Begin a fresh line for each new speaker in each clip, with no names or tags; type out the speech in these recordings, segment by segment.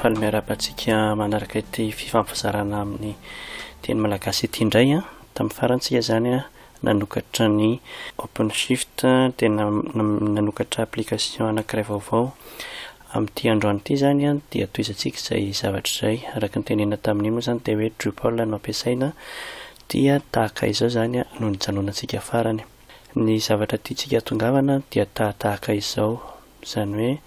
Fa ny miarabantsika manaraka ity fifampizarana amin'ny teny malagasy ity indray a. Tamin'ny farantsika zany a nanokatra ny OpenShift tena nanokatra application anankiray vaovao amin'ity androany ity zany a dia toizantsika izay zavatra izay araka ny tenena tamin'iny moa zany dia hoe Drupal no ampiasaina dia tahaka izao zany a no nijanonantsika farany. Ny zavatra tiantsika tongavana dia tahaka izao, izany hoe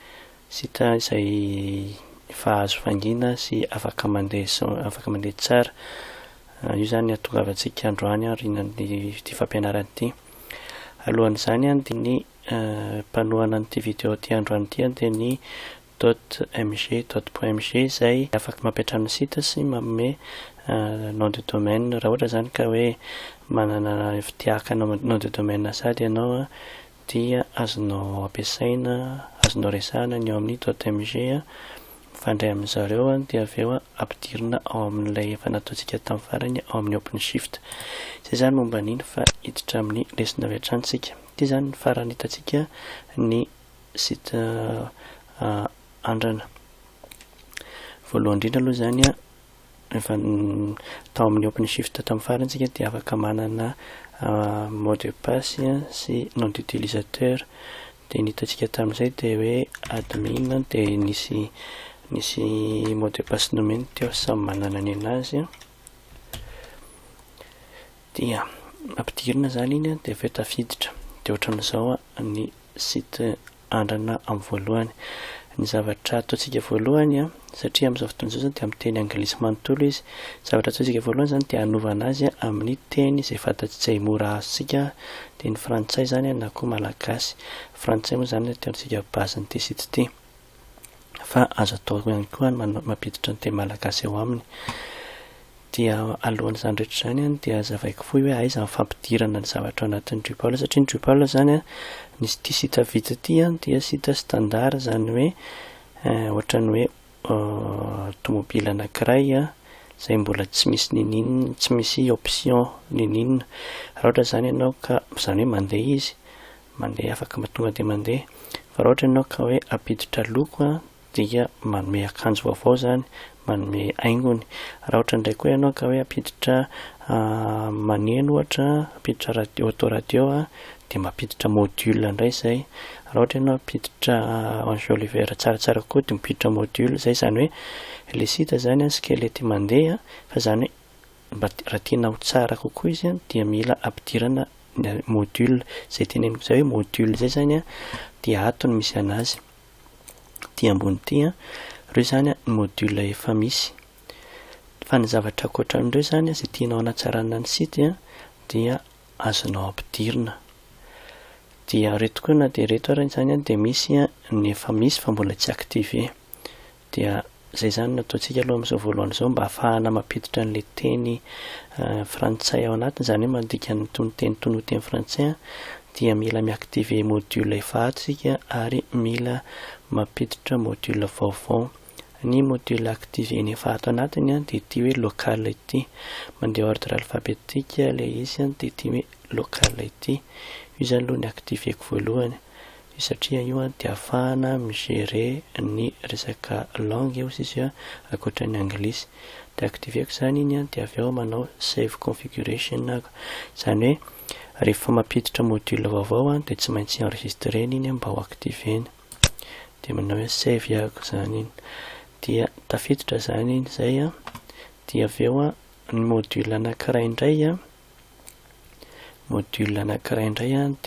sita izay fahazo fangina sy afaka mandeha tsara. Io zany atongavantsika androany aorianan'ny fampianarana ity. Alohan'izany a dia ny mpanohana an'ity vidéo ity androany ity dia ny .mg izay afaka mampiatrano site sy manome nom de domaine raha ohatra zany ka hoe manana fitiahaka nom de domaine sady ianao dia azonao ampiasaina, azonao resahana ny ao amin'ny .mg mifandray amin'izareo dia avy eo ampidirina ao amin'ilay efa nataontsika tamin'ny farany ao amin'ny OpenShift. Izay zany momba an'iny fa hiditra amin'ny lesona avy hatranintsika. Ity zany ny farany hitantsika ny site andrana. Voalohany indrindra aloha zany a efa tao amin'ny OpenShift tamin'ny farantsika dia afaka manana mot de passe sy nom d'utilisateur. Dia ny hitantsika tamin'izay dia hoe admin dia nisy mot de passe nomeny teo samy manana ny anazy. Dia ampidirina zany iny dia avy eo tafiditra. Dia ohatran'izao ny site andrana amin'ny voalohany. Ny zavatra ataontsika voalohany satria amin'izao fotoana izao zany dia amin'ny teny anglisy manontolo izy. Zavatra ataontsika voalohany zany dia hanovana azy amin'ny teny izay fantatsika mora azontsika, teny frantsay zany na koa malagasy. Frantsay moa zany tiantsika bazin'ity site ity. Fa azo atao ihany koa mampiditra ny teny malagasy eo aminy. Dia alohan'izany rehetra zany dia azavaiko fohy hoe aiza ny fampidirana ny zavatra ao anatin'ny Drupal satria ny Drupal zany nisy ity site vita ity dia site standard zany hoe ohatran'ny hoe tomobile anankiray izay mbola tsy misy ninina, tsy misy option ninina. Raha ohatra zany ianao ka izany hoe mandeha izy, mandeha afaka tonga dia mandeha. Fa raha ohatra ianao ka hoe ampiditra loko dia manome akanjo vaovao zany, manome haingony. Raha ohatra indray koa ianao ka hoe ampiditra maneno ohatra, ampiditra autoradio dia mampiditra module indray izay. Raha ohatra ianao ampiditra enjoliver tsaratsara koa dia mampiditra module izay, izany hoe ilay site zany skelety mandeha fa izany hoe raha tianao tsara kokoa izy dia mila ampidirana module izay teneniko izay hoe module izay zany dia ato no misy anazy. Ity ambony ity ireo zany ny module efa misy. Fa ny zavatra ankoatran'ireo zany izay tianao hanatsarana ny site dia azonao ampidirina. Dia reto koa na dia reto ary zany dia misy ny efa misy fa mbola tsy activé. Dia izay zany nataontsika aloha amin'izao voalohany izao mba ahafahana mampiditra an'ilay teny frantsay ao anatiny, izany hoe mandika ny teny teny frantsay dia mila miactivé module efa ato isika ary mila mampiditra module vaovao. Ny module activé ny efa ato anatiny dia ity hoe local ity, mandeha ordre alphabétique ilay izy dia ity hoe local ity. Io zany aloha ny activéko voalohany satria io dia ahafahana migérer ny resaka langue io izy ankoatra ny anglisy. Dia activéko zany iny dia avy eo manao save configuration, izany hoe rehefa mampiditra module vaovao dia tsy maintsy enregistrena iny mba ho activena. Dia manao hoe save ihako zany iny. Dia tafiditra zany iny izay dia avy eo ny module anankiray indray dia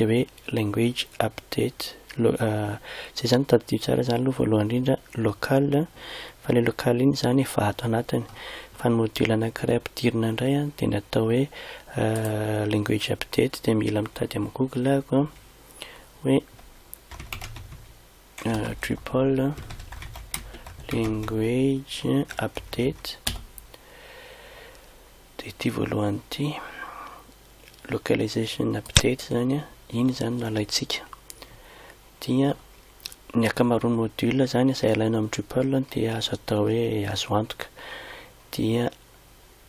hoe language update. Izay zany tadidio tsara zany aloha voalohany indrindra local, fa ilay local iny zany efa ato anatiny. Fa ny module anankiray ampidirina indray dia natao hoe language update. Dia mila mitady amin'ny Google ako hoe Drupal language update. Dia ity voalohany ity localization update zany iny zany nalaitsika. Dia ny ankamaroan'ny module zany izay alaina amin'ny Drupal dia azo atao hoe azo antoka. Dia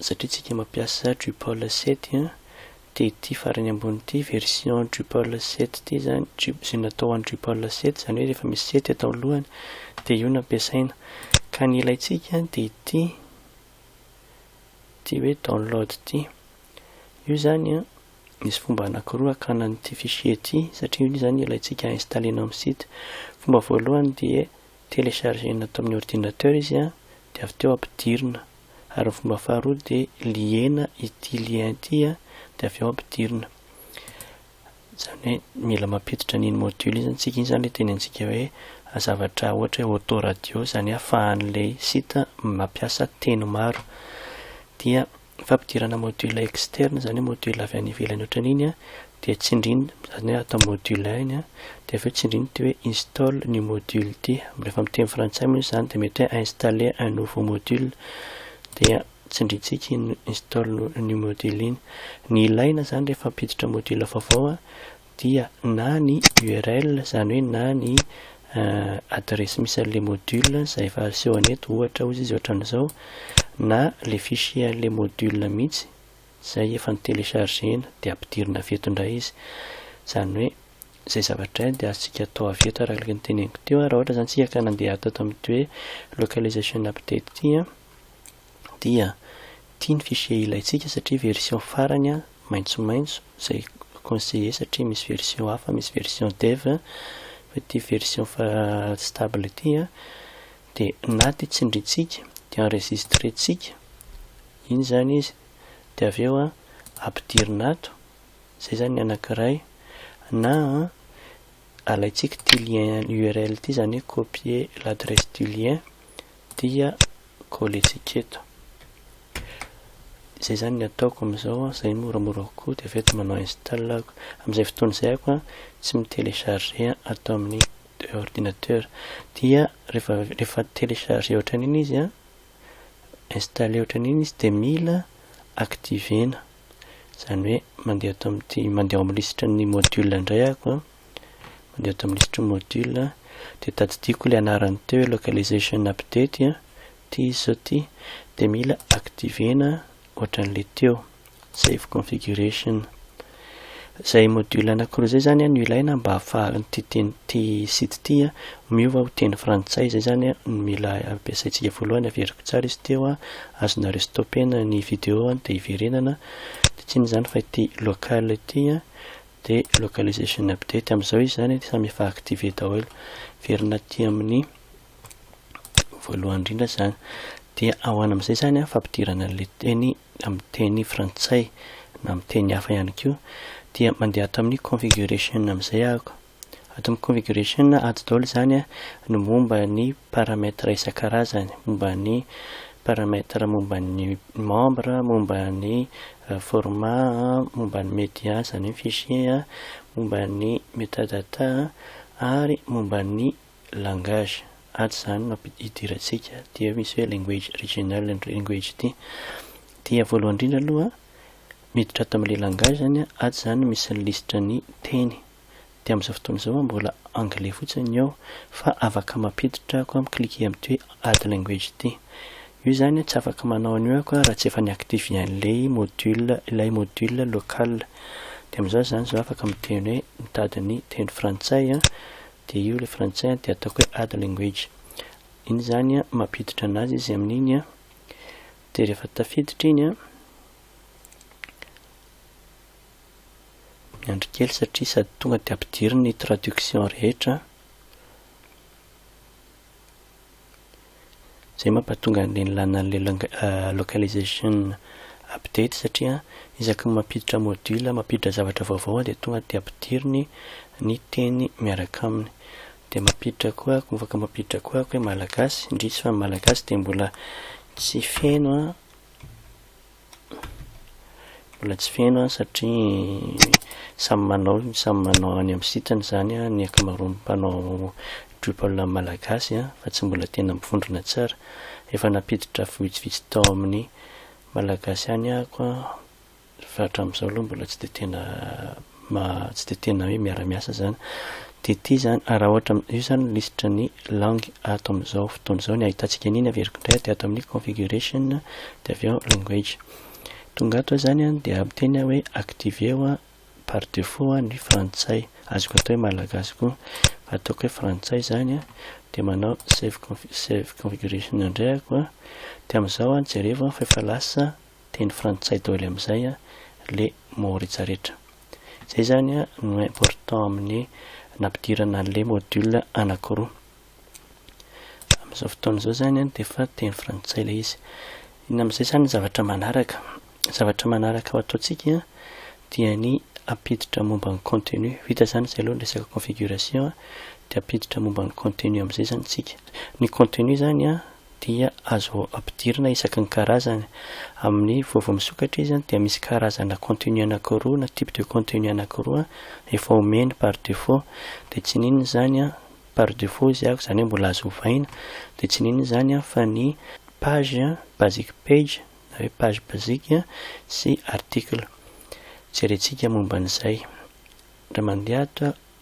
satria tsika mampiasa Drupal 7 dia ity farany ambony ity version Drupal 7 ity zany izay natao amin'ny Drupal 7, izany hoe rehefa misy 7 atao alohany dia io no ampiasaina. ka ny ilaitsika dia ity hoe download ity. Io zany misy fomba anankiroa hakana n'ity fichier ity satria io zany ilaitsika installena amin'ny site. Fomba voalohany dia téléchargena atao amin'ny ordinateur izy dia avy teo ampidirina, ary fomba faharoa dia liena ity lien ity dia avy eo ampidirina. Zany hoe mila mampiditra n'iny module izy antsika, iny zany le tenentsika hoe zavatra ohatra hoe autoradio, zany ahafahan'ilay site mampiasa teny maro. Dia fampidirana module externe, zany module avy any ivelany ohatran'iny dia tsindrina, zany hoe atao module 1 dia avy eo tsindrina ty hoe install ny module ity. Rehefa miteny frantsay moa zany dia mety hoe installer un nouveau module, dia tsindrintsika install ny module iny. Ny ilaina zany rehefa ampiditra module vaovao dia na ny URL, zany hoe na ny adresse misy an'le module izay efa aseho aneto, ohatra hozy izy ohatran'izao, na le fichier an'le module mihitsy izay efa téléchargena dia ampidirina aveto indray izy. Zany hoe izay zavatra dia azontsika atao aveto araka ny teneniko teo. Raha ohatra zany tsika ka nandeha ato amin'ity hoe localization update ity dia ity ny fichier ilaitsika satria version farany maintsomaintso izay conseiller satria misy version hafa, misy version dev, ity version stable ity dia na ty tsindrintsika dia enregistretsika, iny zany izy, dia avy eo ampidirina ato, izay zany ny anankiray, na alaitsika ty lien URL ity, zany hoe copier l'adresse du lien dia colletsika eto. Izay zany ny ataoko amin'izao, izay moramora kokoa, dia avy manao install ako. Amin'izay fotoana izay ako tsy mitélécharger atao amin'ny ordinateur, dia rehefa télécharger ohatran'iny izy installer ohatran'iny izy dia mila activena, zany hoe mandeha atao amin'ny listre ny module indray ako mandeha atao amin'ny listre module dia tadidiko le anarany teo hoe localization update ty izy zao ty, dia mila activena ohatran'le teo save configuration. Izay module anankiroa zay zany no ilaina mba ahafahan'ity site ity miova ho teny frantsay. Zay zany mila ampiasaintsika voalohany, averiko tsara izy teo, azonareo stoppena ny vidéo dia hiverenana, dia tsy ny zany fa ity local ity dia localization update. Amin'izao izy zany samy efa activé daholo, verina aty amin'ny voalohany indrindra zany. Dia ahoana amin'izay zany fampidirana an'ilay teny amin'ny teny frantsay na amin'ny teny hafa ihany koa, dia mandeha ato amin'ny configuration amin'izay ako. Ato amin'ny configuration ato daholo zany ny momba ny paramètre isan-karazany, momba ny paramètre momba ny membre, momba ny format, momba ny média, zany fichier, momba ny metadata ary momba ny langage. Ato zany hidirantsika, dia misy hoe language regional language ity. Dia voalohany indrindra aloha miditra ato amin'ilay langage zany ato zany misy ny listre ny teny. Dia amin'izao fotoana izao mbola anglais fotsiny ao, fa afaka mampiditra ako cliquer amin'ity hoe add language ity. Io zany tsy afaka manao an'io ako raha tsy efa niactivé an'ilay module local. Dia amin'izao zany zao afaka miteny hoe mitady ny teny frantsay dia io le frantsay dia ataoko hoe add language. Iny zany mampiditra anazy izy amin'iny dia rehefa tafiditra iny miandry kely satria sady tonga dia ampidirina ny traduction rehetra. Zay mampatonga an'ilay lana an'ilay localization update satria isaky mampiditra module, mampiditra zavatra vaovao dia tonga dia ampidiriny ny teny miaraka aminy. Dia mampiditra koa ako, afaka mampiditra koa ako hoe malagasy, indrisy fa malagasy dia mbola tsy feno satria samy manao any amin'ny sitany zany ny ankamaroan'ny mpanao Drupal malagasy fa tsy mbola tena mivondrona tsara. Efa napiditra vitsivitsy tao amin'ny malagasy any ako fa hatramin'izao aloha mbola tsy dia tena hoe miara-miasa zany. Dia ity zany raha ohatra io zany listre ny langue ato amin'izao fotoana izao, ny ahitantsika an'iny averiko indray dia ato amin'ny configuration dia avy eo language. Tonga ato zany dia amteny hoe activé par défaut ny frantsay, azoko atao hoe malagasy koa, ataoko hoe frantsay zany dia manao save configuration indray ako dia amin'izao jereva fa efa lasa teny frantsay daholo amin'izay le mots rehetrarehetra. Zay zany no important amin'ny nampidirana le module anankiroa. Amin'izao fotoana izao zany dia efa teny frantsay le izy. Iny amin'izay zany zavatra manaraka ho ataontsika dia ny ampiditra momba ny contenu. Vita zany zay aloha ny resaka configuration dia ampiditra momba ny contenu amin'izay zany tsika. Ny contenu zany dia azo ampidirina isaky ny karazany. Amin'ny vao misokatra izy dia misy karazana contenu anankiroa na type de contenu anankiroa efa omeny par défaut, dia tsy ninona zany par défaut izy zany hoe mbola azo ovaina, dia tsy ninona zany fa ny page basic page na hoe page basique sy article. Jerentsika momba an'izay raha mandeha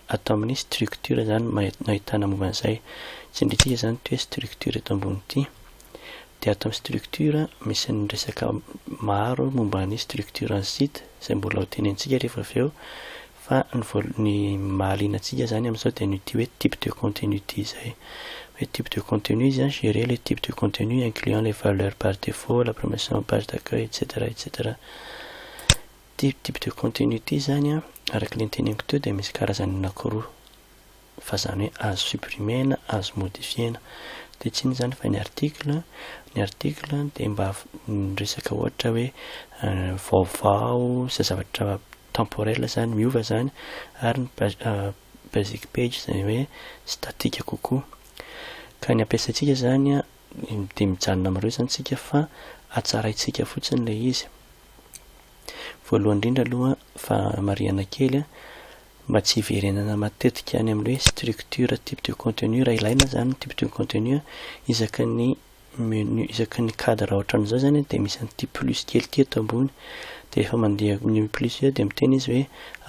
atao amin'ny structure zany mahitana momba an'izay. Tsindritsika zany hoe structure eto ambony ity dia atao amin'ny structure misy ny resaka maro momba ny structure ny site izay mbola ho tenentsika rehefa avy eo, fa ny mahalianantsika zany amin'izao dia ny hoe type de contenu ity izay. Hoe type de contenu izy gérer les types de contenu incluant les valeurs par défaut, la promotion page d'accueil, etc. Type de contenu ity zany araka le teneniko teo dia misy karazany anankiroa, fa zany hoe azo supprimer, azo modifier. Dia tsy iny zany fa ny article dia mba resaka ohatra hoe vaovao, zavatra temporel zany miova zany, ary ny basic page zay hoe statique kokoa. Ka ny ampiasaintsika zany dia mijanona amin'ireo zany tsika fa hatsaraintsika fotsiny le izy. Voalohany indrindra aloha fa marihana kely mba tsy hiverenana matetika any amin'ny hoe structure type de contenu raha ilaina zany type de contenu isaky ny menu, isaky ny cadre ohatran'izao zany dia misy an'ity plus kely ity eto ambony, dia efa mandeha ny plus dia miteny izy hoe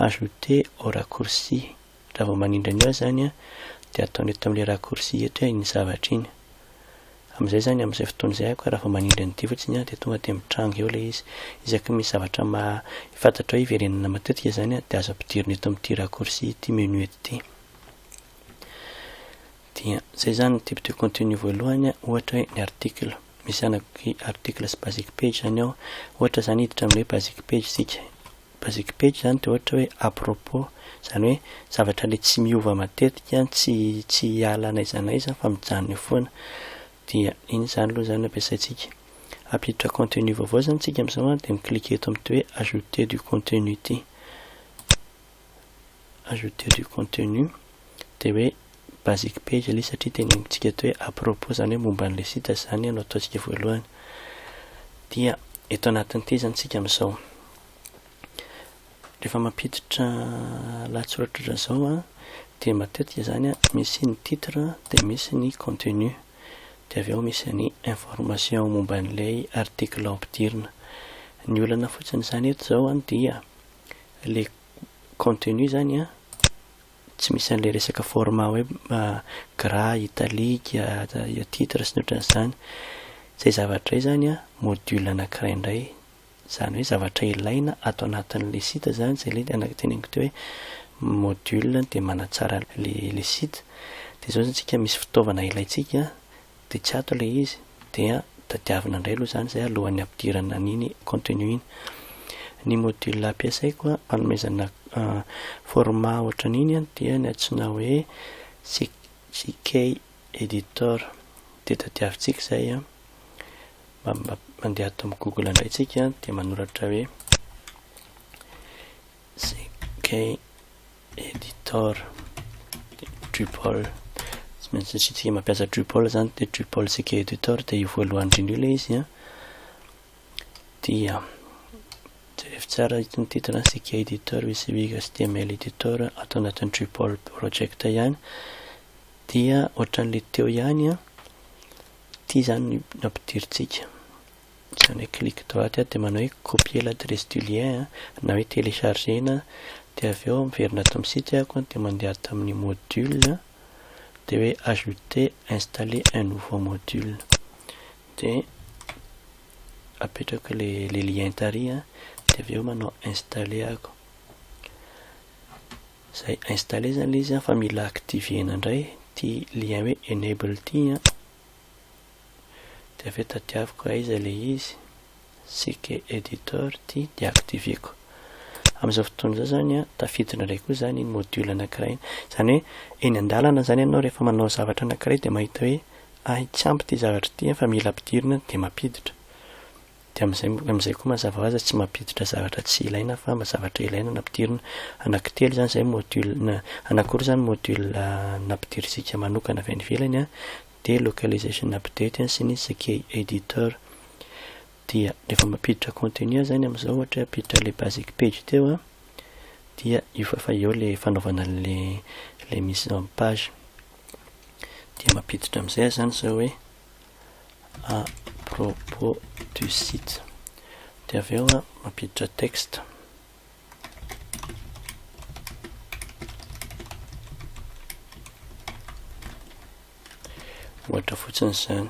ajouter au raccourci. Raha vao manindra ny zany dia ataony eto amin'ilay raccourci eto hoe iny zavatra iny. Amin'izay zany amin'izay fotoana izay ako raha vao manindra n'ity fotsiny dia tonga dia mitranga eo le izy. Isaky misy zavatra fantatra hoe hiverenana matetika zany dia azo ampidirina eto amin'ity raccourci ity menu ity. Dia zay zany type de contenu voalohany ohatra hoe ny article. Misy anaky article sy basic page zany ao. Ohatra zany hiditra amin'ny hoe basic page sika. Basic page zany dia ohatra hoe à propos, zany hoe zavatra le tsy miova matetika, tsy hiala n'aiza n'aiza fa mijanona eo foana. Dia iny zany aloha zany ampiasaintsika. Ampiditra contenu vaovao zany tsika amin'izao dia mikliquer eto amin'ity hoe ajouter du contenu ity. Ajouter du contenu dia hoe basic page ilay satria tenenintsika eto hoe à propos zany hoe momba an'ilay site zany no ataontsika voalohany. Dia eto anatin'ity zany tsika amin'izao. Rehefa mampiditra lahatsoratra ohatran'izao dia matetika zany misy ny titre dia misy ny contenu. Dia avy eo misy ny information momba an'ilay article ampidirina. Ny olana fotsiny zany eto zao dia le contenu zany tsy misy an'ilay resaka format hoe gras, italique, titre sy ny ohatran'izany. Zay zavatra zany module anankiray indray, zany hoe zavatra ilaina atao anatin'ilay site zany, zay ilay teneniko teo hoe module dia manatsara le site. Dia zao zany tsika misy fitaovana ilaintsika dia tsy ato ilay izy dia tadiavina indray aloha zany zay alohan'ny ampidirana an'iny contenu iny. Ny module ampiasaiko hanomezana format ohatran'iny dia ny antsoina hoe CK editor. Dia tadiavintsika izay mandeha ato amin'ny Google indray tsika dia manoratra hoe CK editor Drupal. Tsy maintsy tsika mampiasa Drupal zany dia Drupal CK editor dia io voalohany indrindra ilay izy dia jerevy tsara itony titre CK editor UCB HTML editor atao anatin'ny Drupal project ihany. Dia ohatran'ilay teo ihany ity zany no ampidiritsika. Zany hoe clic droite dia manao hoe copier l'adresse du lien na hoe télécharger dia avy eo miverina ato amin'ny site ako dia mandeha ato amin'ny module dia hoe ajouter, installer un nouveau module. Dia apetrako le lien tary dia avy eo manao installer ako. Zay installer zany izy fa mila activena indray ty lien hoe enable ty de aveo tadiaviko aiza le izy sike editor ty de activeko. Amin'izao fotoana zao zany tafiditra indray koa zany iny module anankiray zany hoe eny an-dalana zany ianao rehefa manao zavatra anankiray de mahita hoe tsy ampy ty zavatra ty fa mila ampidirina de mampiditra. De am'izay koa mazava ho azy tsy mampiditra zavatra tsy ilaina fa zavatra ilaina nampidirina. Anankitelo zany zay module anakiroa zany module nampidirisika manokana avy any ivelany de localization update sy ny sike editor. Dia rehefa mampiditra contenu zany am'izao ohatra apiditra le basic page teo dia io fa eo le fanaovana le mise en page. Dia mampiditra am'izay zany zao hoe à propos du site. De aveo mampiditra texte. Ohatra fotsiny zany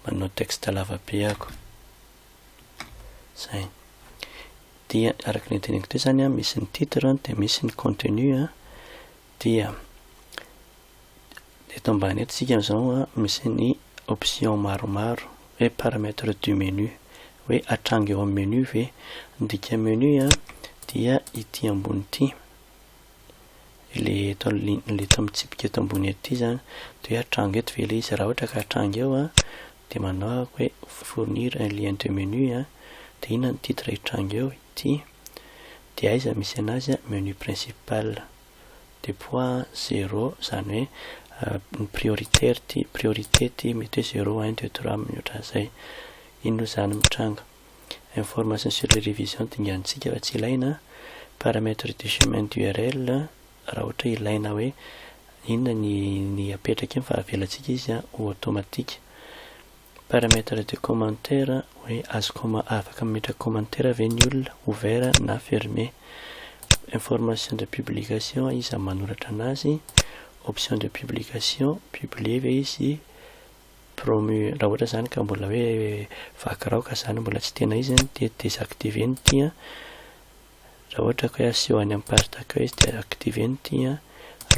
manao texte lava be ako. Zay. Dia araka ny teneniko teo zany misy ny titre de misy ny contenu dia eto ambany eto sika am'izao misy ny option maromaro hoe paramètre du menu hoe atrango eo amin'ny menu ve ndika menu dia ity ambony ity le eto mitsipika eto ambony eto zany de atrango eto ve le izy raha ohatra ka atrango eo de manao hoe fournir un lien de menu de ina ny titre itrango eo ity de aiza misy anazy menu principal de point 0 zany hoe prioritaire ty priorité ty mety hoe 0 1 2 3 minitra zay ino zany mitranga. Information sur les révisions dingantsika fa tsy ilaina. Paramètre du chemin d'URL raha ohatra ilaina hoe inona ny apetraka fa avelatsika izy ho automatique. Paramètre de commentaire hoe afaka mametraka commentaire ve ny olona ouvert na fermé. Information de publication izy manoratra anazy. Option de publication publier ve izy promu raha ohatra zany ka mbola hoe vakiraoka zany mbola tsy tena izy de désactiver ny ty raha ohatra ka asio any amin'ny page d'accueil izy de activer ny ty raha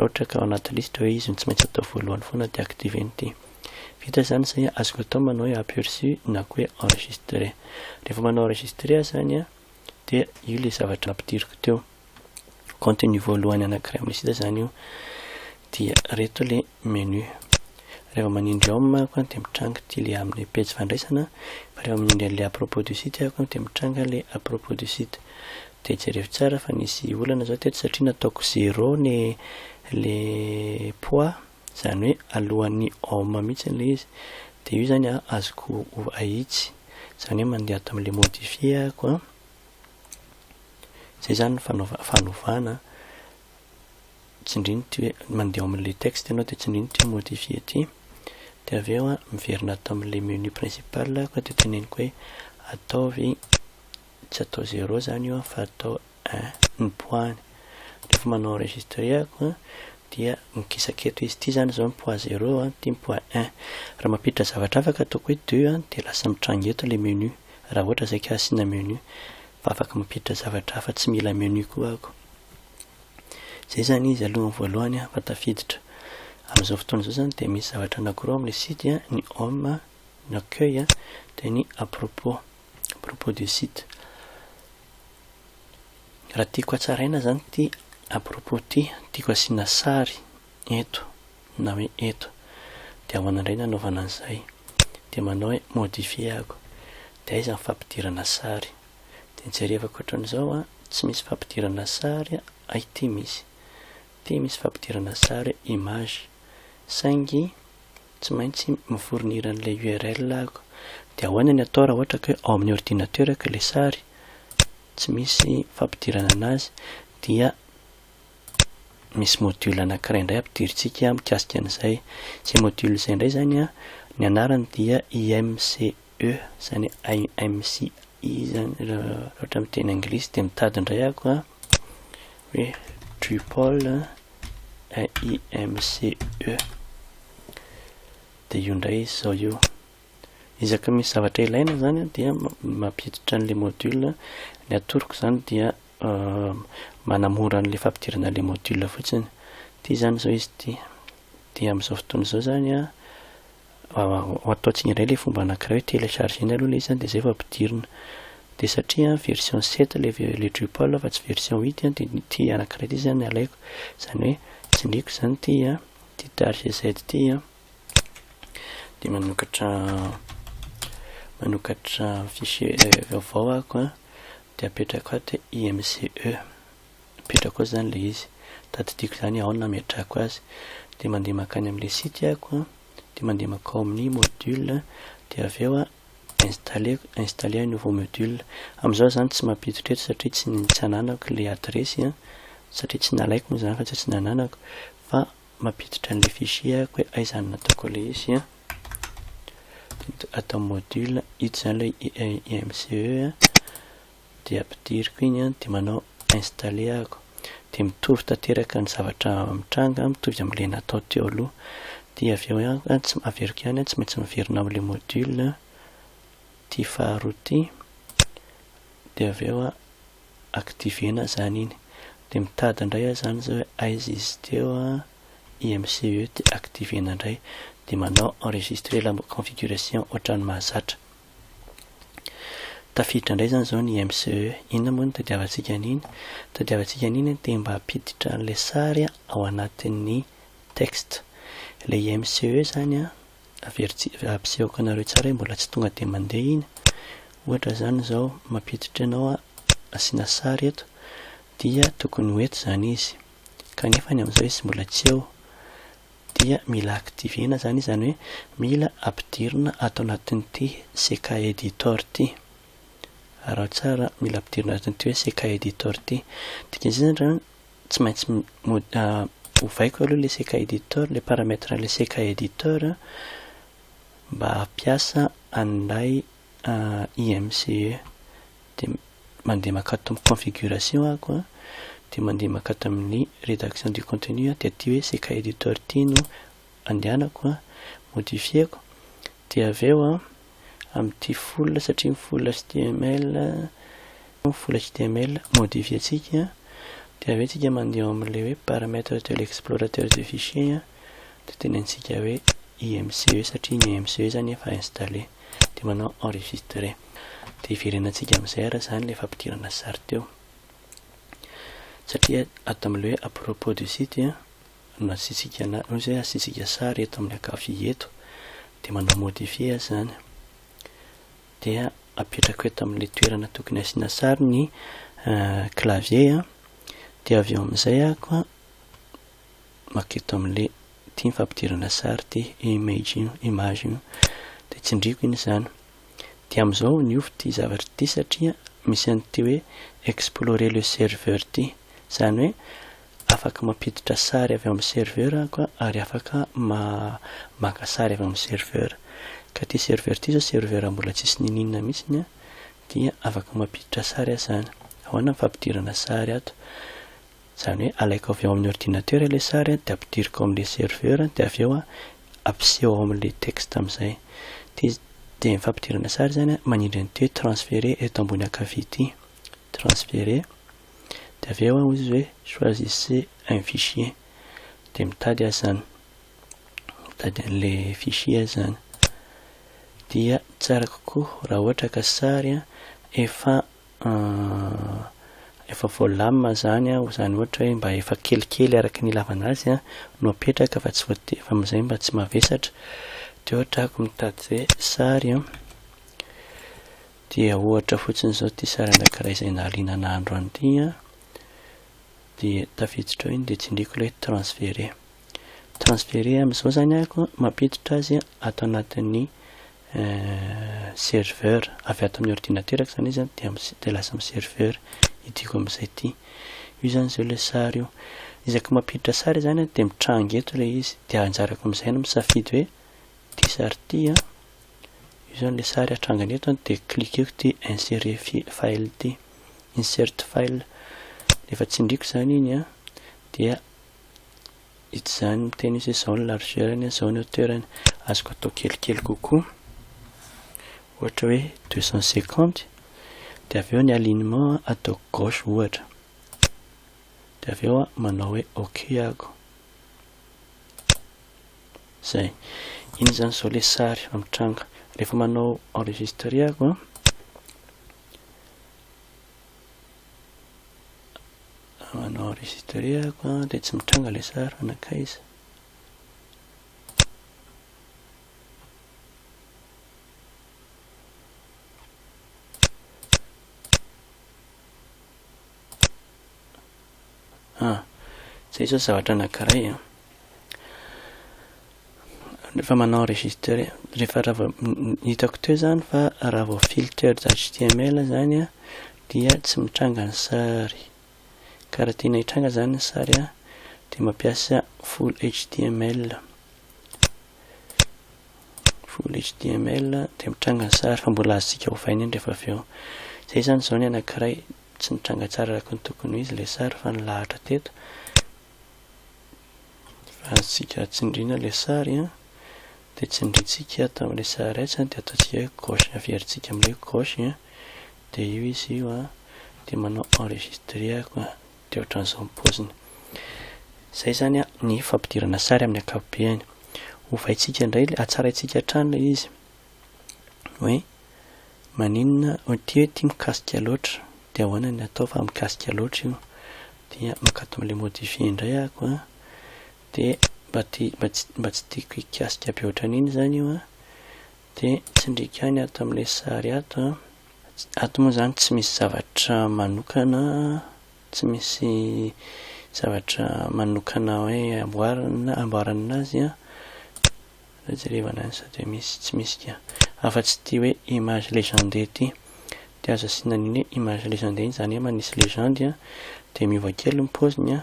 ohatra ka ao anaty liste hoe izy tsy maintsy atao voalohany foana de activer ny ty. Vita zany zay azoko atao manao hoe aperçu na koa hoe enregistrer. Rehefa manao enregistrer zany de io le zavatra nampidiriko teo contenu voalohany anankiray amin'ny site zany io dia reto le menu. Rehefa manindry home koa de mitranga ty le amin'ny page fandraisana fa rehefa manindry le à propos du site koa de mitranga le à propos du site. De jereo tsara fa nisy olana zao teto satria nataoko 0 le poids zany hoe alohan'ny home mihitsy le izy de io zany azoko ahitsy zany hoe mandeha ato amin'le modifier koa zay zany fanovana tsindriny ty hoe mandeha amin'le texte ianao de tsindriny ty modifier ty de aveo miverina ato amin'le menu principal koa de teneniko hoe ataovy tsy atao 0 zany io fa atao 1 ny poids. Rehefa manao enregistrer ako dia mikisaketo izy ty zany zao ny poids 0 ty poids 1. Raha mampiditra zavatra afaka ataoko hoe 2 de lasa mitranga eto le menu raha ohatra zay ka asina menu fa afaka mampiditra zavatra hafa tsy mila menu koa ako. Zay zany izy alohan'ny voalohany fa tafiditra. Amin'izao fotoana zao zany de misy zavatra anankiroa amin'ny site ny home ny accueil de ny à propos du site. Raha tiako hatsaraina zany ty à propos ty tiako asiana sary eto na hoe eto de ahoana indray nanaovana an'izay de manao hoe modifier ako de aiza ny fampidirana sary de jerevako ohatran'izao tsy misy fampidirana sary ity misy fampidirana sary image saingy tsy maintsy mifournir an'le URL ako de ahoana ny atao raha ohatra ka ao amin'ny ordinateur ka le sary tsy misy fampidirana anazy dia misy module anankiray indray ampidiritsika mikasika an'izay. Zay module zay indray zany ny anarany dia IMCE zany IMCE zany raha ohatra miteny anglisy de mitady indray ako hoe Drupal IMCE de io indray izy zao io. Izaka misy zavatra ilaina zany dia mampiditra an'le module ny atoroko zany dia manamora an'le fampidirana le module fotsiny ty zany zao izy ty dia amin'izao fotoana izao zany atao tsingindray le fomba anankiray hoe téléchargena aloha le izy zany dia zay vao ampidirina. Dia satria version 7 le Drupal fa tsy version 8 dia ty anankiray ty zany alaiko, zany hoe tsindriko zany ty target z ty dia manokatra fichier vaovao ako dia apetrako ato IMCE, apetrako ao zany le izy, tadidiko zany ao nametrako azy. Dia mandeha makany amin'le site ako dia mandeha makao amin'ny module dia avy eo installer un nouveau module. Amin'izao zany tsy mampiditra eto satria tsy ananako le adresy satria tsy nalaiko moa zany fa tsy nananako, fa mampiditra an'le fichier ako hoe aizany nataoko le izy atao module ito zany le IMCE dia ampidiriko iny dia manao installer ako dia mitovy tanteraka ny zavatra mitranga, mitovy amin'le natao teo aloha. Dia avy eo tsy averiko ihany tsy maintsy miverina amin'le module ty faharoa ty dia avy eo activena zany iny dia mitady indray zany zao hoe aiza izy teo IMCE dia activena indray dia manao enregistrer la configuration ohatrany mahazatra. Tafiditra indray zany zao ny IMCE. Inona moa no tadiavantsika an'iny? Tadiavantsika an'iny dia mba hampiditra an'ilay sary ao anatin'ny texte. Le IMCE zany ampisehoko anareo tsara mbola tsy tonga dia mandeha iny. Ohatra zany zao mampiditra ianao asiana sary eto dia tokony ho eto zany izy, kanefa ny amin'izao izy mbola tsy eo dia mila activena zany izy, zany hoe mila ampidirina ato anatin'ity CK editor ty. Raha tsara mila ampidirina anatin'ity hoe CK editor ty. Dikan'izay zany tsy maintsy ovaiko aloha le CK editor, le paramètre le CK editor mba hampiasa an'ilay IMCE. Dia mandeha makato amin'ny configuration ako dia mandeha makato amin'ny rédaction du contenu dia ty hoe CK editor ty no andehanako modifieko. Dia avy eo amin'ity full, satria full HTML modifie-tsika dia avy eo tsika mandeha amin'ilay hoe paramètre de l'explorateur de fichier dia tenentsika hoe IMCE satria ny IMCE zany efa installé dia manao enregistrer dia iverenantsika amin'izay ara zany le fampidirana sary teo. Satria ato amin'ilay hoe à propos du site no asitsika sary eto amin'ny ankavia eto dia manao modifier zany dia apetrako eto amin'ilay toerana tokony asiana sary ny clavier dia avy eo amin'izay ako maketo amin'ilay tia fampidirana sary ty image dia tsindriko iny zany. Dia amin'izao niovy ty zavatra ty satria misy an'ity hoe explorer le serveur ty, zany hoe afaka mampiditra sary avy amin'ny serveur ako ary afaka maka sary avy amin'ny serveur. Ka ty serveur ty zao serveur mbola tsisy ninina mihitsy dia afaka mampiditra sary zany. Ahoana ny fampidirana sary ato? Zany hoe alaiko avy ao amin'ny ordinateur le sary dia ampidiriko amin'le serveur dia avy eo ampiseho ao amin'le texte amin'izay. Dia ny fampidirana sary zany manindry an'ity hoe transférer eto ambony ankavia ity, transférer dia avy eo izy hoe choisissez un fichier dia mitady zany, mitady an'le fichier zany. Dia tsara kokoa raha ohatra ka sary efa voalamina zany zany ohatra hoe mba efa kelikely araka ny ilavana azy no apetraka fa tsy voatery fa amin'izay mba tsy mavesatra. Dia ohatra ako mitady hoe sary dia ohatra fotsiny zao ty sary anankiray izay nahaliana nahandro an'ity dia tafiditra eo iny dia tsindriko ilay transférer. Transférer amin'izao zany ako mampiditra azy ato anatin'ny serveur avy ato amin'ny ordinateur zany izy dia lasa amin'ny serveur idiko amin'izay ty. Io zany zao le sary io. Izako mampiditra sary zany dia mitranga eto le izy dia anjarako amin'izay no misafidy hoe ty sary ty io zany le sary atrangany eto dia cliqueko ty insérer file ty, insert file. Efa tsindriko zany iny dia ito zany miteny hoe zao ny largeurny, zao ny hauteurny. Azoko atao kelikely kokoa ohatra hoe 250 dia avy eo ny alignement atao gauche ohatra dia avy eo manao hoe ok ako zay. Iny zany zao le sary amitranga. Rehefa manao enregistreako manao enregistreako dia tsy mitranga le sary anakaiza. Zay zao zavatra anankiray rehefa manao enregistre, rehefa raha hitako teo zany fa raha vao filtre HTML zany dia tsy mitranga ny sary. Ka raha tiana hitranga zany ny sary dia mampiasa full HTML. Full HTML dia mitranga ny sary fa mbola azontsika hovaina iny rehefa avy eo. Zay zany zao ny anankiray tsy mitranga tsara araka ny tokony ho izy le sary fa nilahatra teto. Fa azontsika tsindriana le sary dia tsindrintsika atao amin'ilay sary dia ataontsika hoe gauche, averintsika amin'ilay gauche dia io izy io dia manao enregistreako dia ohatran'izao ny paoziny. Zay zany ny fampidirana sary amin'ny ankapobeny. Ovaintsika indray, atsaraintsika hatrany ilay izy hoe maninona tia mikasika loatra dia ahoana ny atao fa mikasika loatra io. Dia makato amin'ilay modifie indray ahako dia mba tsy tiako hikasika be ohatran'iny zany io dia tsindrika any ato amin'ilay sary ato. Ato moa zany tsy misy zavatra manokana, tsy misy zavatra manokana hoe amboarana azy jerevana any sady misy tsy misy ka afa-tsy ty hoe image légende ty dia azo asiana an'iny image légende iny zany manisy légende dia miova kely ny paoziny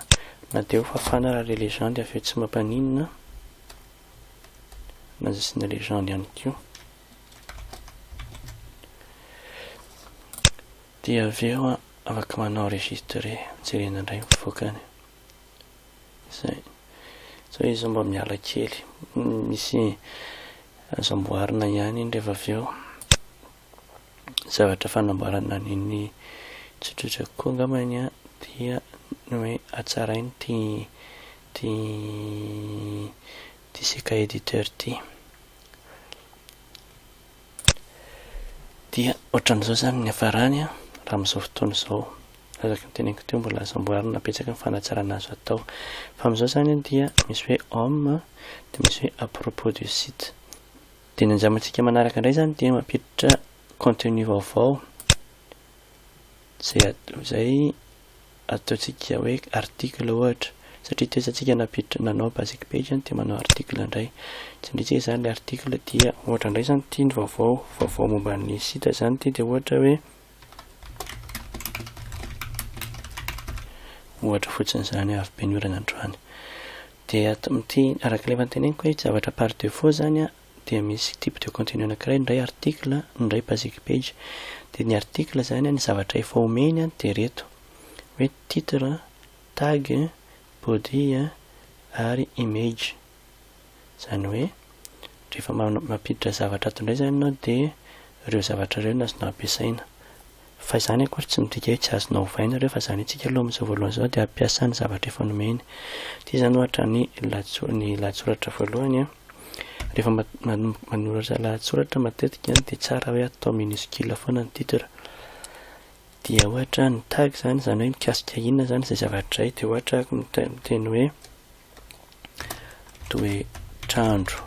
na dia ho fafana raha le légende avy eo tsy mampaninona na azo asiana légende ihany koa. Dia avy eo afaka manao enregistre, jerena indray mivoakany. Zay. So izy mba miala kely, misy azo amboarina ihany iny rehefa avy eo. Zavatra fanamboarana an'iny tsotsotra koa angambany dia hoe hatsarainy ty CK editeur ty. Dia ohatran'izao zany ny hafarany raha amin'izao fotoana izao. Araka ny teneniko teo mbola azo amboarina betsaka ny fanatsarana azo atao. Fa amin'izao zany dia misy hoe home dia misy hoe à propos du site. Dia ny anjamantsika manaraka indray zany dia mampiditra contenu vaovao. Zay ataontsika hoe article ohatra. Satria teo isika napiditra nanao basic page dia manao article indray. Tsindritsika zany le article dia ohatra indray zany tia ny vaovao momba ny site zany dia ohatra hoe ohatra fotsiny zany avy be ny orana androany. Dia amin'ity araka ilay teneniko hoe zavatra par défaut zany dia misy type de contenu anankiray, indray article, indray basic page. Dia ny article zany ny zavatra efa omeny dia reto hoe titre, tag, body ary image. Zany hoe rehefa mampiditra zavatra ato indray zany ianao dia ireo zavatra ireo no azonao ampiasaina. Fa izany akory tsy midika hoe tsy azonao hovaina ireo fa izany antsika aloha amin'izao voalohany izao dia ampiasana zavatra efa nomeny. Ity zany ohatra ny lahatsoratra voalohany rehefa manoratra lahatsoratra matetika dia tsara hoe atao minuscule foana ny titre. Dia ohatra ny tag zany hoe mikasika inona zany izay zavatra izay. Dia ohatra miteny hoe toetrandro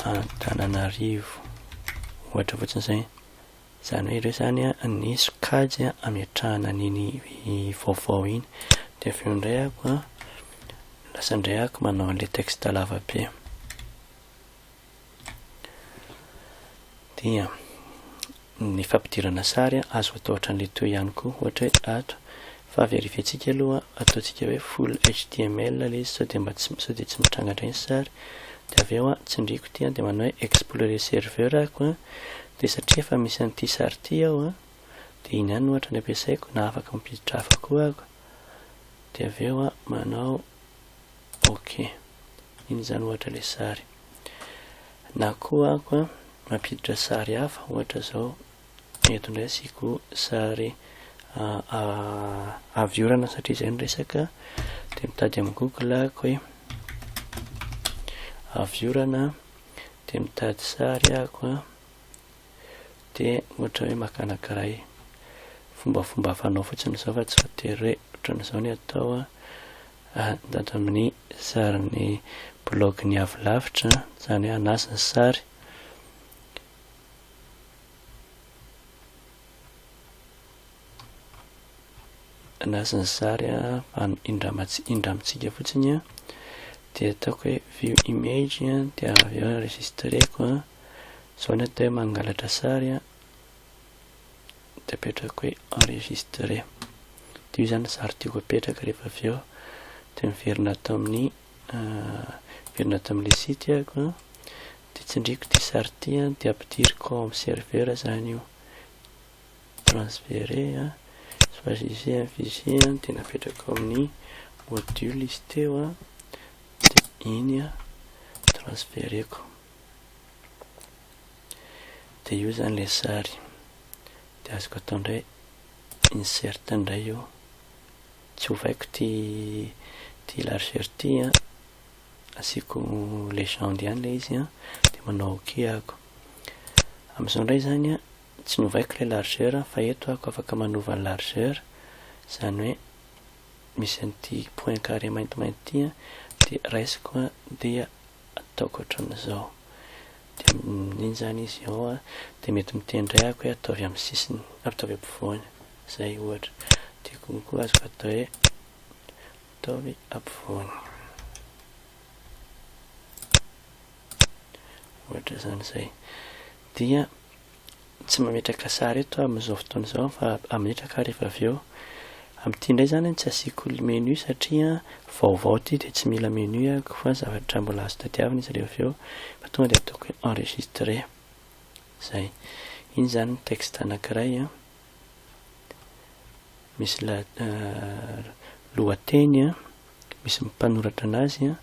Antananarivo ohatra fotsiny izay. Zany hoe ireo zany ny sokajy ametrahana an'iny vaovao iny. Dia avy eo indray ako lasa indray ako manao an'ilay texte lava be. Dia ny fampidirana sary azo atao ohatran'ilay teo ihany koa, ohatra hoe ato fa verifientsika aloha ataontsika hoe full HTML ilay izy sao dia tsy mitranga indray ny sary. Dia avy eo tsindriko ity dia manao hoe explorer serveur ako dia satria efa misy an'ity sary ity ao dia iny ihany ohatra ny ampiasaiko na afaka mampiditra hafa koa ako. Dia avy eo manao ok. Iny zany ohatra ilay sary. Na koa ako mampiditra sary hafa ohatra zao eto indray asiko sary avy orana satria izay ny resaka. Dia mitady amin'ny Google ako hoe aviorana dia mitady sary ahako dia ohatra hoe makanankiray fombafomba fanao fotsiny zao fa tsy voatery hoe ohatran'izao ny atao andatra amin'ny sariny blogne avy lavitra zany hoe anasiny sary anasiny sary indramitsika fotsiny dia ataoko hoe view image dia avy eo enregistreko zao ny atao hoe mangalatra sary dia apetrako hoe enregistré dia io zany sary tiako apetraka rehefa avy eo dia miverina atao amin'ny miverina atao amin'ilay site ahako dia tsindriko ty sary ty dia ampidiriko ao amin'ny serveur zany io transféré choisissez un fichier dia napetrako amin'ny module izy teo dia iny transféreko dia io zany le sary dia azoko atao indray insert indray io tsy hovaiko ty largeur ty asiako légende ihany le izy dia manao ok ahako amin'izao indray zany tsy novaiko le largeur fa eto ako afaka manova ny largeur zany hoe misy an'ity point carré maintimainty dia raisiko dia ataoko ohatran'izao dia iny zany izy ao dia mety mitendray ako hoe ataovy amin'ny sisiny ataovy ampovoany zay ohatra dia kokoa azoko atao hoe ataovy ampovoany ohatra zany zay dia tsy mametraka sary eto amin'izao fotoana izao fa ametraka rehefa avy eo amin'ity indray zany tsy asiako menu satria vaovao ty dia tsy mila menu ahako fa zavatra mbola azo tadiavina izy rehefa avy eo fa tonga dia ataoko hoe enregistré zay iny zany ny texte anankiray misy lohateny misy mpanoratra anazy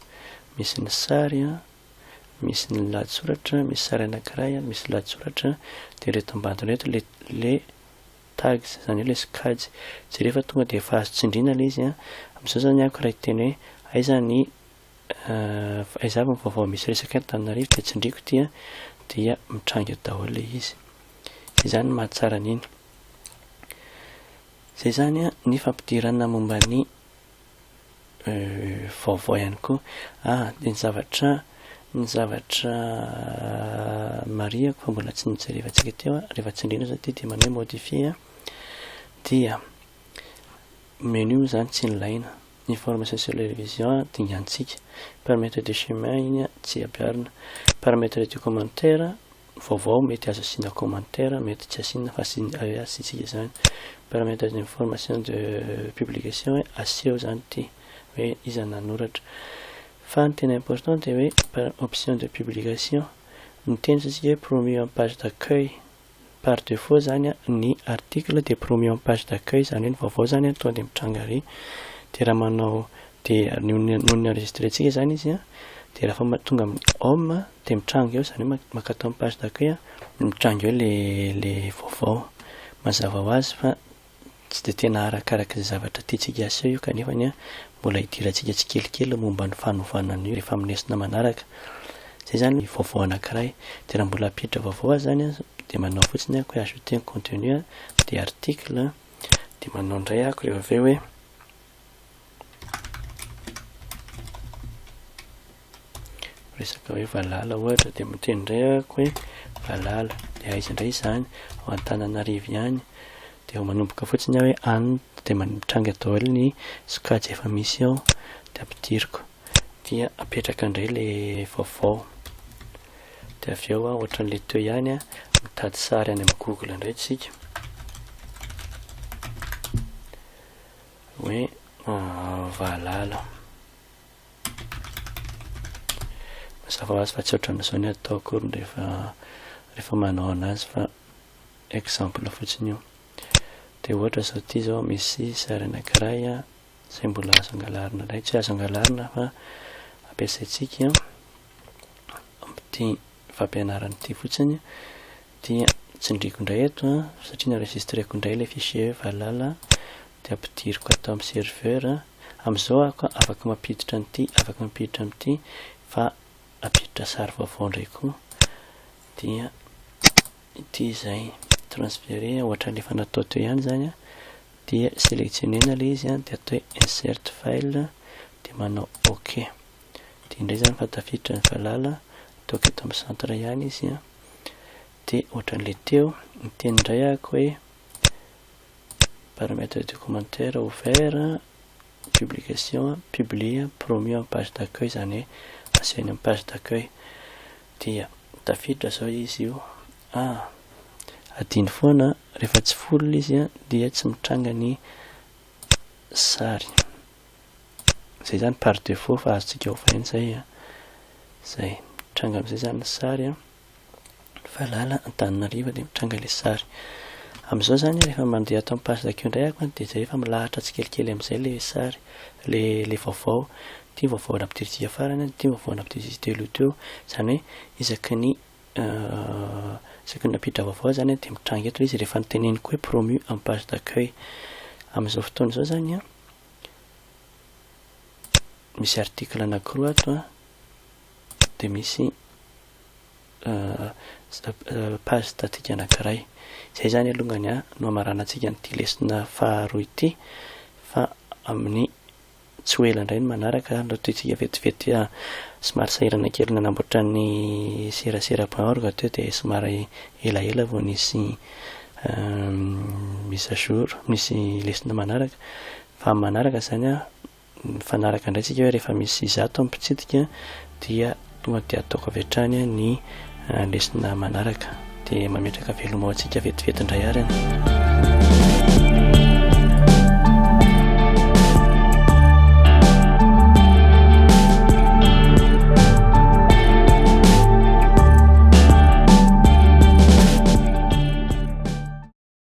misy ny sary misy ny lahatsoratra misy sary anankiray misy lahatsoratra dia reto ambany reto le tags zany hoe le skajy tsy rehefa tonga dia efa azo tsindrina le izy amin'izao zany ako raha iteny hoe aizany aizavy ny vaovao misy resaka Antananarivo dia tsindriko ty dia mitranga daholo le izy zay zany mahatsara an'iny zay zany ny fampidirana momba ny vaovao ihany koa dia ny zavatra mariako fa mbola tsy nijerevantsika teo rehefa tsindrina zao ty dia manao modifier dia menu zany tsy nilaina information sur la révision dingantsika paramètre de chemin iny tsy ampiarina paramètre de commentaire vaovao mety azo asina commentaire mety tsy asina fa asitsika zany paramètre d'information de publication aseho zany ty hoe iza nanoratra fa ny tena important dia hoe option de publication ny teny satsika promis en page d'accueil par défaut zany ny article dia promis en page d'accueil zany hoe ny vaovao zany tonga dia mitranga ary dia raha manao dia noho ny enregistréntsika zany izy dia raha fa tonga amin'ny home dia mitranga eo zany hoe makatao amin'ny page d'accueil mitranga eo le vaovao mazava ho azy fa tsy dia tena arakaraka izay zavatra tiantsika aseho io kanefa mbola hidirantsika tsikelikely momba ny fanovana an'io rehefa amin'nesina manaraka zay zany vaovao anankiray dia raha mbola apiditra vaovao azy zany dia manao fotsiny ako hoe ajouter un contenu dia article dia manao indray ako rehefa avy eo hoe resaka hoe valala ohatra dia miteny indray ako hoe valala dia aiza indray zany ao Antananarivo ihany dia ao manomboka fotsiny hoe any dia mitranga daholo ny sokajy efa misy ao dia ampidiriko dia apetraka indray le vaovao dia avy eo ohatran'le teo ihany mitady sary any amin'ny Google indray tsika hoe valala mazava ho azy fa tsy ohatran'izao ny ataoko rehefa manao anazy fa exemple fotsiny io dia ohatra zao ty zao misy sary anankiray izay mbola azo angalarina indray tsy azo angalarina fa ampiasaintsika amin'ity fampianaran'ity fotsiny dia tsindriko indray eto satria naenregistreko indray le fichier valala dia ampidiriko atao amin'ny serveur amin'izao ako afaka mampiditra an'ity afaka mampiditra amin'ity fa apiditra sary vaovao indray koa dia ity izay transféré ohatra nefa natao teo ihany zany a dia sélectionnena ilay izy a dia atao hoe insert file dia manao ok dia indray zany fa tafiditra ny valala ataoko eto amin'ny centre ihany izy a dia ohatran'ilay teo miteny indray ahako hoe paramètre de commentaire ouvert publication publie promu en page d'accueil zany hoe aseho eny amin'ny page d'accueil dia tafiditra zao izy io adiny foana rehefa tsy full izy a dia tsy mitranga ny sary zay zany par défaut fa azontsika ovaina zay a zay mitranga amin'izay zany ny sary a valala Antananarivo dia mitranga ilay sary amin'izao zany rehefa mandeha ato amin'ny page d'accueil indray ako dia zay efa milahatra tsikelikely amin'izay le sary le vaovao ity vaovao nampidiritsika farany ity vaovao nampidiritsika telo teo zany hoe isaky ny napiditra vaovao zany dia mitranga eto izy rehefa niteneniko hoe promu en page d'accueil amin'izao fotoana izao zany a misy article anankiroa ato a dia misy page statique anankiray zay zany alongany a no amaranantsika nyity lesona faharoa ity fa amin'ny tsy ho ela indray ny manaraka notoitsika vetivety somary sahirana kely nanamboatra ny serasera.org teo dia somary elaela vao nisy mise à jour misy lesona manaraka fa manaraka zany a mifanaraka indray tsika hoe rehefa misy zato ampitsitika dia tonga dia ataoko avy hatrany ny lesona manaraka dia mametraka veloma ao antsika vetivety indray arany